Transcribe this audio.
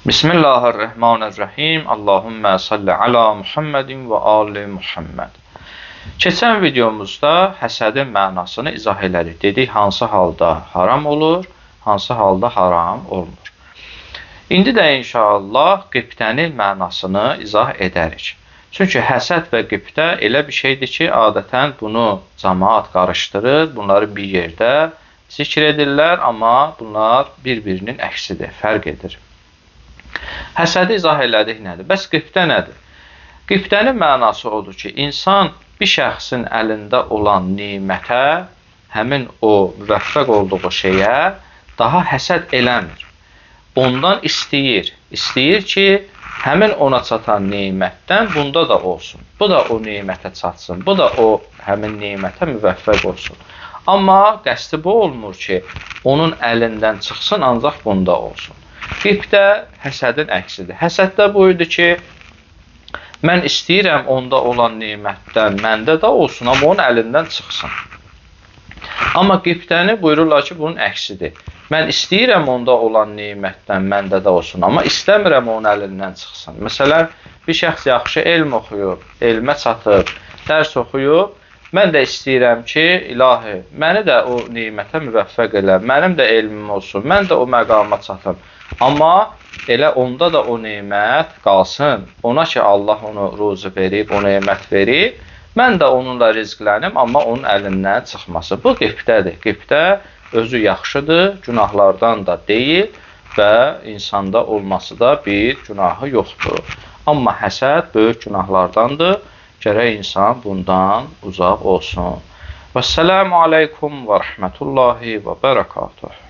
Bismillahirrahmanirrahim. Allahümme salli ala Muhammedin və ali Muhammed. Keçən videomuzda həsədin mənasını izah elədik. Dedik, hansı halda haram olur, hansı halda haram olmur. İndi də inşallah qibtənin mənasını izah edərik. Çünki həsəd və qibtə elə bir şeydir ki, adətən bunu cəmaat qarışdırır, bunları bir yerdə zikr edirlər, amma bunlar bir-birinin əksidir, fərq edir. Həsədi izah elədik nədir? Bəs qibtə nədir? Qibtənin mənası odur ki, insan bir şəxsin əlində olan nimətə, həmin o müvəffəq olduğu şeyə daha həsəd eləmir. Ondan istəyir. İstəyir ki, həmin ona çatan nimətdən bunda da olsun. Bu da o nimətə çatsın. Bu da o həmin nimətə müvəffəq olsun. Amma qəsdi bu olmur ki, onun əlindən çıxsın, ancaq bunda olsun. Qibtə həsədin əksidir. Həsəd də bu idi ki, mən istəyirəm onda olan nimətdən məndə də olsun, amma onun əlindən çıxsın. Amma qibtəni buyururlar ki, bunun əksidir. Mən istəyirəm onda olan nimətdən məndə də olsun, amma istəmirəm onun əlindən çıxsın. Məsələn, bir şəxs yaxşı elm oxuyub, elmə çatıb, dərs oxuyub, mən də istəyirəm ki, ilahi, məni də o nimətə müvəffəq elə, mənim də elmim olsun, mən də o məqama çatım. Amma elə onda da o nemət qalsın. Ona ki, Allah onu ruzu verib, o nemət verib, mən də onunla rizqlənim, amma onun əlindən çıxması. Bu qibtədir. Qibtə özü yaxşıdır, günahlardan da deyil və insanda olması da bir günahı yoxdur. Amma həsəd böyük günahlardandır. Gərək insan bundan uzaq olsun. Vəssalamu aleykum və rəhmətullahi və bərəkatuhu.